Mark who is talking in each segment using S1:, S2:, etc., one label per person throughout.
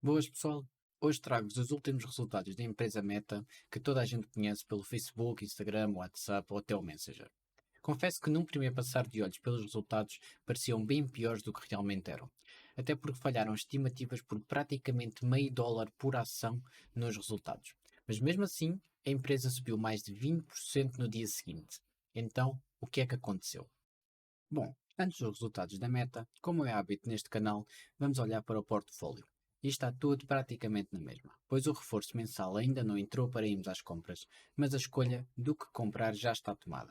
S1: Boas pessoal, hoje trago-vos os últimos resultados da empresa Meta que toda a gente conhece pelo Facebook, Instagram, WhatsApp ou até o Messenger. Confesso que num primeiro passar de olhos pelos resultados pareciam bem piores do que realmente eram, até porque falharam estimativas por praticamente meio dólar por ação nos resultados. Mas mesmo assim, a empresa subiu mais de 20% no dia seguinte. Então, o que é que aconteceu? Bom, antes dos resultados da meta, como é hábito neste canal, vamos olhar para o portfólio. E está tudo praticamente na mesma, pois o reforço mensal ainda não entrou para irmos às compras, mas a escolha do que comprar já está tomada.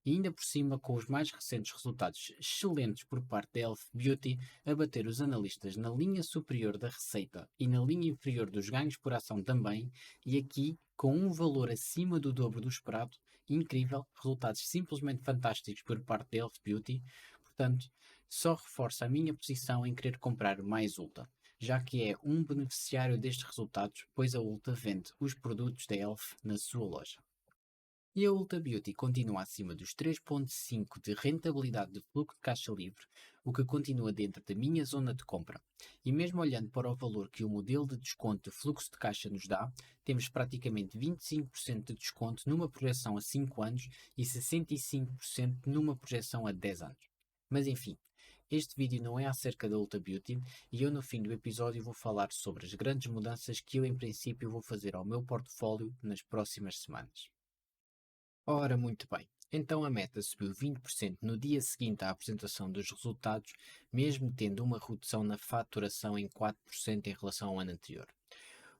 S1: E ainda por cima, com os mais recentes resultados excelentes por parte da Elf Beauty, a bater os analistas na linha superior da receita e na linha inferior dos ganhos por ação também, e aqui com um valor acima do dobro do esperado, incrível, resultados simplesmente fantásticos por parte da Elf Beauty, portanto, só reforça a minha posição em querer comprar mais Ulta, já que é um beneficiário destes resultados, pois a Ulta vende os produtos da Elf na sua loja. E a Ulta Beauty continua acima dos 3,5 de rentabilidade de fluxo de caixa livre, o que continua dentro da minha zona de compra. E mesmo olhando para o valor que o modelo de desconto de fluxo de caixa nos dá, temos praticamente 25% de desconto numa projeção a 5 anos e 65% numa projeção a 10 anos. Mas enfim, este vídeo não é acerca da Ulta Beauty e eu no fim do episódio vou falar sobre as grandes mudanças que eu em princípio vou fazer ao meu portfólio nas próximas semanas. Ora, muito bem. Então a Meta subiu 20% no dia seguinte à apresentação dos resultados, mesmo tendo uma redução na faturação em 4% em relação ao ano anterior.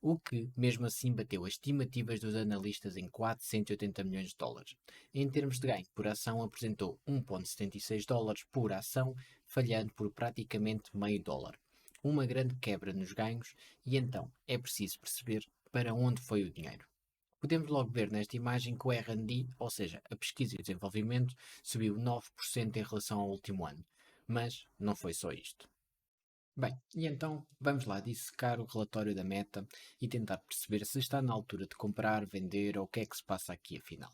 S1: O que, mesmo assim, bateu as estimativas dos analistas em 480 milhões de dólares. Em termos de ganho por ação, apresentou 1,76 dólares por ação, falhando por praticamente meio dólar. Uma grande quebra nos ganhos, e então é preciso perceber para onde foi o dinheiro. Podemos logo ver nesta imagem que o R&D, ou seja, a pesquisa e desenvolvimento, subiu 9% em relação ao último ano. Mas não foi só isto. Bem, e então vamos lá dissecar o relatório da Meta e tentar perceber se está na altura de comprar, vender ou o que é que se passa aqui afinal.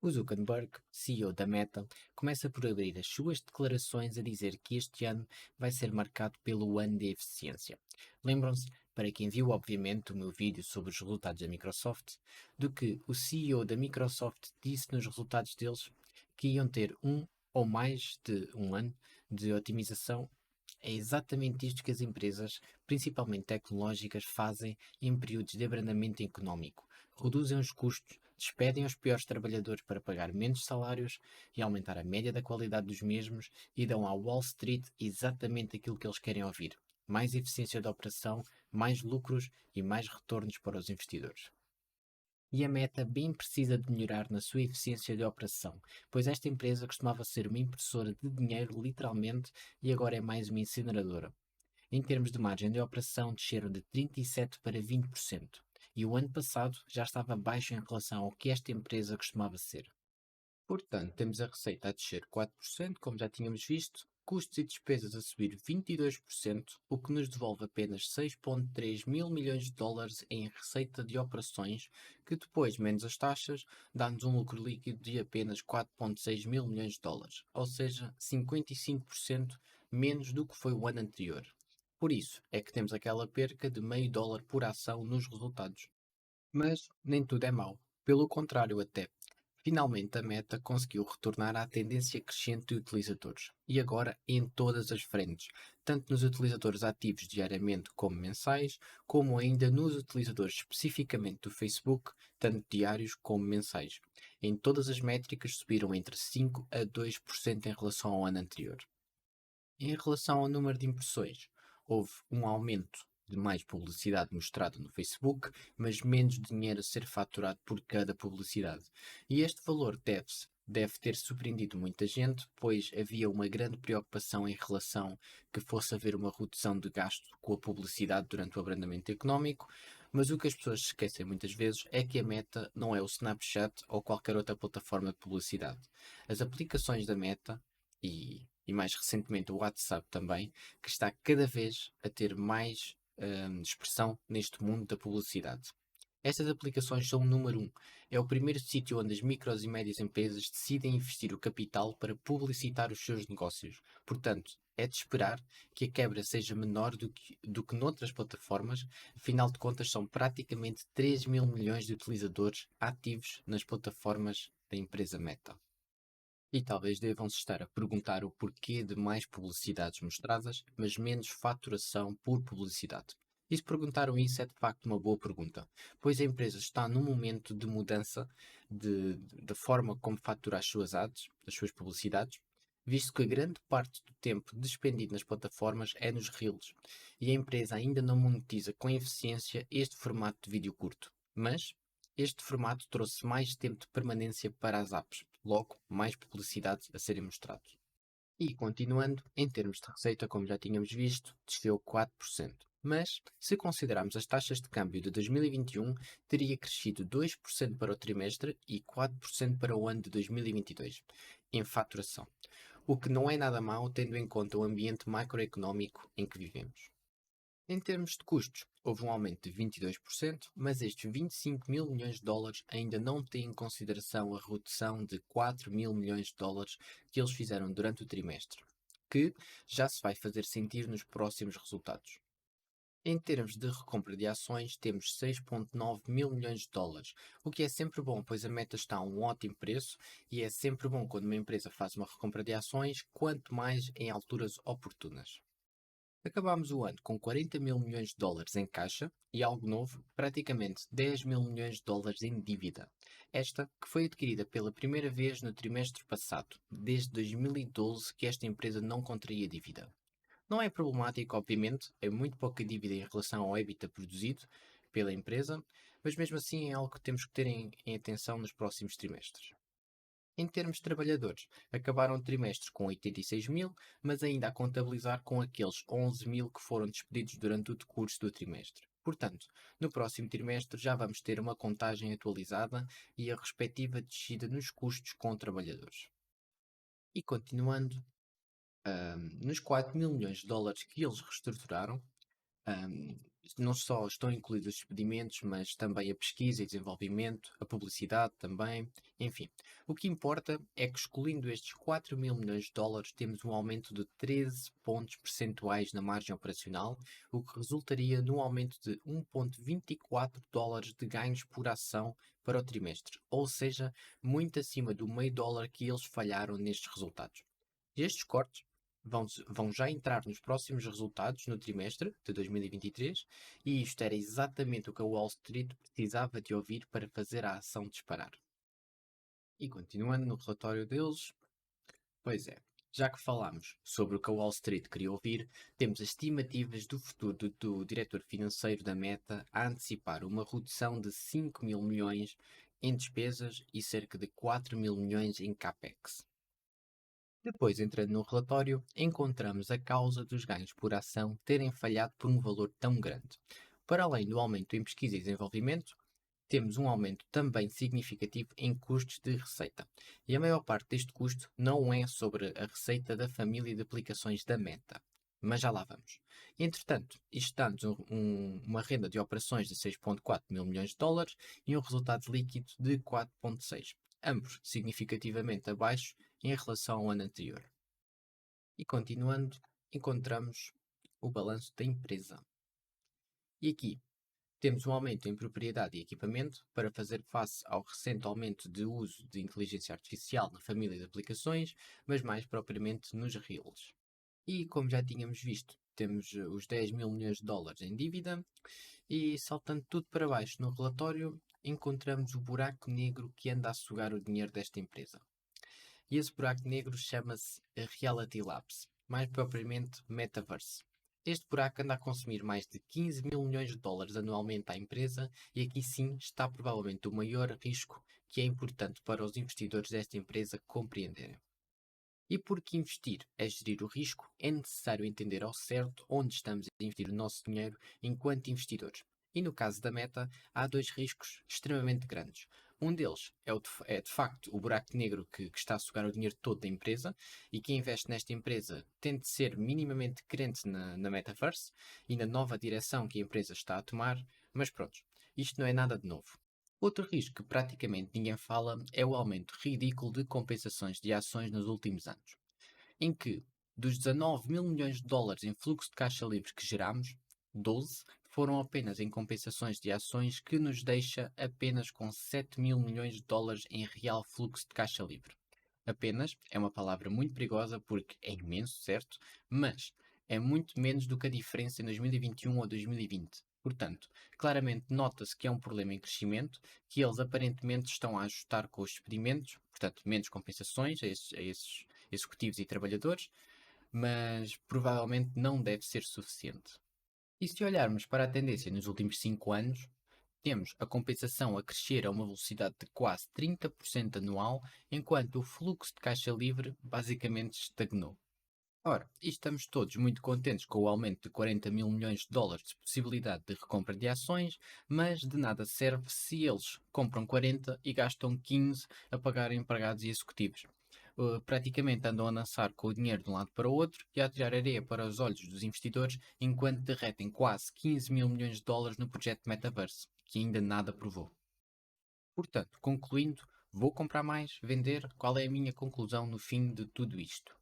S1: O Zuckerberg, CEO da Meta, começa por abrir as suas declarações a dizer que este ano vai ser marcado pelo ano de eficiência. Lembram-se, para quem viu obviamente o meu vídeo sobre os resultados da Microsoft, do que o CEO da Microsoft disse nos resultados deles que iam ter um ou mais de um ano de otimização. É exatamente isto que as empresas, principalmente tecnológicas, fazem em períodos de abrandamento económico. Reduzem os custos, despedem os piores trabalhadores para pagar menos salários e aumentar a média da qualidade dos mesmos e dão à Wall Street exatamente aquilo que eles querem ouvir: mais eficiência da operação, mais lucros e mais retornos para os investidores. E a Meta bem precisa de melhorar na sua eficiência de operação, pois esta empresa costumava ser uma impressora de dinheiro, literalmente, e agora é mais uma incineradora. Em termos de margem de operação, desceram de 37% para 20%, e o ano passado já estava baixo em relação ao que esta empresa costumava ser. Portanto, temos a receita a descer 4%, como já tínhamos visto, custos e despesas a subir 22%, o que nos devolve apenas 6,3 mil milhões de dólares em receita de operações, que depois, menos as taxas, dá-nos um lucro líquido de apenas 4,6 mil milhões de dólares, ou seja, 55% menos do que foi o ano anterior. Por isso é que temos aquela perca de meio dólar por ação nos resultados. Mas nem tudo é mau. Pelo contrário, até. Finalmente, a Meta conseguiu retornar à tendência crescente de utilizadores, e agora em todas as frentes, tanto nos utilizadores ativos diariamente como mensais, como ainda nos utilizadores especificamente do Facebook, tanto diários como mensais. Em todas as métricas subiram entre 5 a 2% em relação ao ano anterior. Em relação ao número de impressões, houve um aumento de mais publicidade mostrada no Facebook, mas menos dinheiro a ser faturado por cada publicidade. E este valor deve ter surpreendido muita gente, pois havia uma grande preocupação em relação que fosse haver uma redução de gasto com a publicidade durante o abrandamento económico, mas o que as pessoas se esquecem muitas vezes é que a Meta não é o Snapchat ou qualquer outra plataforma de publicidade. As aplicações da Meta e mais recentemente o WhatsApp também, que está cada vez a ter mais expressão neste mundo da publicidade. Estas aplicações são o número um. É o primeiro sítio onde as micros e médias empresas decidem investir o capital para publicitar os seus negócios. Portanto, É de esperar que a quebra seja menor do que noutras plataformas, afinal de contas são praticamente 3 mil milhões de utilizadores ativos nas plataformas da empresa Meta. E talvez devam-se estar a perguntar o porquê de mais publicidades mostradas, mas menos faturação por publicidade. E se perguntaram isso, é de facto uma boa pergunta, pois a empresa está num momento de mudança da forma como fatura as suas ads, as suas publicidades, visto que a grande parte do tempo despendido nas plataformas é nos Reels, e a empresa ainda não monetiza com eficiência este formato de vídeo curto. Mas este formato trouxe mais tempo de permanência para as apps, logo mais publicidade a serem mostrados. E continuando, em termos de receita, como já tínhamos visto, desceu 4%. Mas, se considerarmos as taxas de câmbio de 2021, teria crescido 2% para o trimestre e 4% para o ano de 2022, em faturação. O que não é nada mau, tendo em conta o ambiente macroeconómico em que vivemos. Em termos de custos, houve um aumento de 22%, mas estes 25 mil milhões de dólares ainda não têm em consideração a redução de 4 mil milhões de dólares que eles fizeram durante o trimestre, que já se vai fazer sentir nos próximos resultados. Em termos de recompra de ações, temos 6,9 mil milhões de dólares, o que é sempre bom, pois a meta está a um ótimo preço e é sempre bom quando uma empresa faz uma recompra de ações, quanto mais em alturas oportunas. Acabámos o ano com 40 mil milhões de dólares em caixa e algo novo, praticamente 10 mil milhões de dólares em dívida. Esta que foi adquirida pela primeira vez no trimestre passado, desde 2012 que esta empresa não contraía dívida. Não é problemático, obviamente, é muito pouca dívida em relação ao EBITDA produzido pela empresa, mas mesmo assim é algo que temos que ter em atenção nos próximos trimestres. Em termos de trabalhadores, acabaram o trimestre com 86 mil, mas ainda a contabilizar com aqueles 11 mil que foram despedidos durante o decurso do trimestre. Portanto, no próximo trimestre já vamos ter uma contagem atualizada e a respectiva descida nos custos com trabalhadores. E continuando, nos 4 mil milhões de dólares que eles reestruturaram, Ahm, não só estão incluídos os despedimentos, mas também a pesquisa e desenvolvimento, a publicidade também, enfim. O que importa é que, excluindo estes 4 mil milhões de dólares, temos um aumento de 13 pontos percentuais na margem operacional, o que resultaria num aumento de 1,24 dólares de ganhos por ação para o trimestre, ou seja, muito acima do meio dólar que eles falharam nestes resultados. Estes cortes vão já entrar nos próximos resultados no trimestre de 2023 e isto era exatamente o que a Wall Street precisava de ouvir para fazer a ação disparar. E continuando no relatório deles, pois é, já que falámos sobre o que a Wall Street queria ouvir, temos as estimativas do futuro do diretor financeiro da Meta a antecipar uma redução de 5 mil milhões em despesas e cerca de 4 mil milhões em CAPEX. Depois, entrando no relatório, encontramos a causa dos ganhos por ação terem falhado por um valor tão grande. Para além do aumento em pesquisa e desenvolvimento, temos um aumento também significativo em custos de receita. E a maior parte deste custo não é sobre a receita da família de aplicações da Meta. Mas já lá vamos. Entretanto, isto dá-nos uma renda de operações de 6,4 mil milhões de dólares e um resultado líquido de 4,6, ambos significativamente abaixo em relação ao ano anterior. E continuando, encontramos o balanço da empresa. E aqui temos um aumento em propriedade e equipamento para fazer face ao recente aumento de uso de inteligência artificial na família de aplicações, mas mais propriamente nos Reels. E como já tínhamos visto, temos os 10 mil milhões de dólares em dívida e saltando tudo para baixo no relatório, encontramos o buraco negro que anda a sugar o dinheiro desta empresa. E esse buraco negro chama-se Reality Labs, mais propriamente Metaverse. Este buraco anda a consumir mais de 15 mil milhões de dólares anualmente à empresa e aqui sim está provavelmente o maior risco que é importante para os investidores desta empresa compreenderem. E porque investir é gerir o risco, é necessário entender ao certo onde estamos a investir o nosso dinheiro enquanto investidores. E no caso da Meta, há dois riscos extremamente grandes. Um deles é de facto o buraco negro que está a sugar o dinheiro todo da empresa e quem investe nesta empresa tem de ser minimamente crente na Metaverse e na nova direção que a empresa está a tomar, mas pronto, isto não é nada de novo. Outro risco que praticamente ninguém fala é o aumento ridículo de compensações de ações nos últimos anos, em que Dos 19 mil milhões de dólares em fluxo de caixa livre que geramos, 12 foram apenas em compensações de ações, que nos deixa apenas com 7 mil milhões de dólares em real fluxo de caixa livre. Apenas é uma palavra muito perigosa porque é imenso, certo? Mas é muito menos do que a diferença em 2021 ou 2020. Portanto, claramente nota-se que é um problema em crescimento, que eles aparentemente estão a ajustar com os despedimentos, portanto, menos compensações a esses executivos e trabalhadores, mas provavelmente não deve ser suficiente. E se olharmos para a tendência nos últimos 5 anos, temos a compensação a crescer a uma velocidade de quase 30% anual, enquanto o fluxo de caixa livre basicamente estagnou. Ora, e estamos todos muito contentes com o aumento de 40 mil milhões de dólares de possibilidade de recompra de ações, mas de nada serve se eles compram 40 e gastam 15 a pagar empregados e executivos. Praticamente andam a dançar com o dinheiro de um lado para o outro e a atirar areia para os olhos dos investidores, enquanto derretem quase 15 mil milhões de dólares no projeto Metaverse, que ainda nada provou. Portanto, concluindo, vou comprar mais, vender? Qual é a minha conclusão no fim de tudo isto?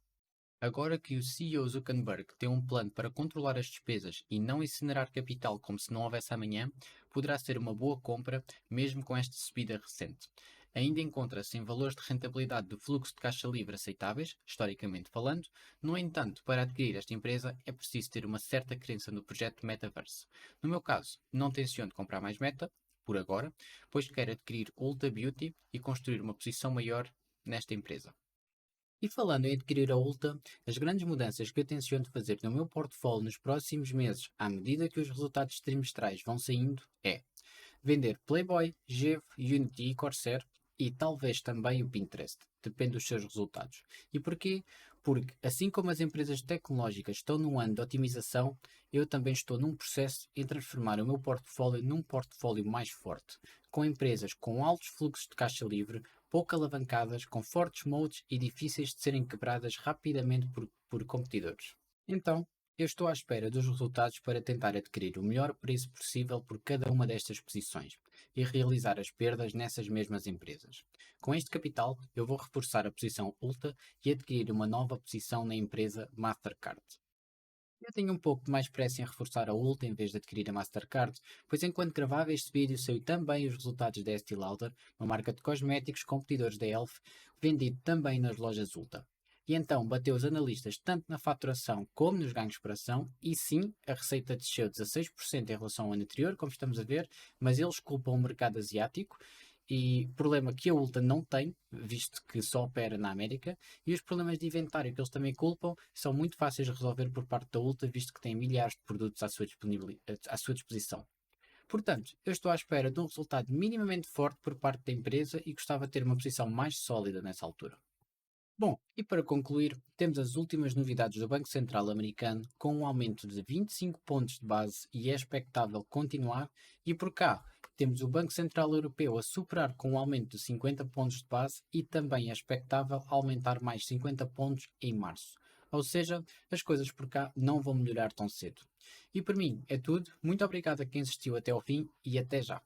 S1: Agora que o CEO Zuckerberg tem um plano para controlar as despesas e não incinerar capital como se não houvesse amanhã, poderá ser uma boa compra, mesmo com esta subida recente. Ainda encontra-se em valores de rentabilidade do fluxo de caixa livre aceitáveis, historicamente falando. No entanto, para adquirir esta empresa é preciso ter uma certa crença no projeto Metaverse. No meu caso, não tenciono comprar mais Meta, por agora, pois quero adquirir Ulta Beauty e construir uma posição maior nesta empresa. E falando em adquirir a Ulta, as grandes mudanças que eu tenciono fazer no meu portfólio nos próximos meses, à medida que os resultados trimestrais vão saindo, é vender Playboy, Gevo, Unity e Corsair, e talvez também o Pinterest. Depende dos seus resultados. E porquê? Porque, assim como as empresas tecnológicas estão num ano de otimização, eu também estou num processo em transformar o meu portfólio num portfólio mais forte, com empresas com altos fluxos de caixa livre, pouco alavancadas, com fortes moats e difíceis de serem quebradas rapidamente por competidores. Então, eu estou à espera dos resultados para tentar adquirir o melhor preço possível por cada uma destas posições e realizar as perdas nessas mesmas empresas. Com este capital, eu vou reforçar a posição Ulta e adquirir uma nova posição na empresa Mastercard. Eu tenho um pouco mais pressa em reforçar a Ulta em vez de adquirir a Mastercard, pois enquanto gravava este vídeo saiu também os resultados da Estée Lauder, uma marca de cosméticos competidores da Elf, vendido também nas lojas Ulta. E então bateu os analistas tanto na faturação como nos ganhos por ação, e sim, a receita desceu 16% em relação ao ano anterior, como estamos a ver, mas eles culpam o mercado asiático, e problema que a Ulta não tem, visto que só opera na América, e os problemas de inventário que eles também culpam são muito fáceis de resolver por parte da Ulta, visto que tem milhares de produtos à sua disposição. Portanto, eu estou à espera de um resultado minimamente forte por parte da empresa e gostava de ter uma posição mais sólida nessa altura. Bom, e para concluir, temos as últimas novidades do Banco Central americano com um aumento de 25 pontos de base e é expectável continuar, e por cá temos o Banco Central Europeu a superar com um aumento de 50 pontos de base e também é expectável aumentar mais 50 pontos em março. Ou seja, as coisas por cá não vão melhorar tão cedo. E por mim é tudo. Muito obrigado a quem assistiu até ao fim e até já.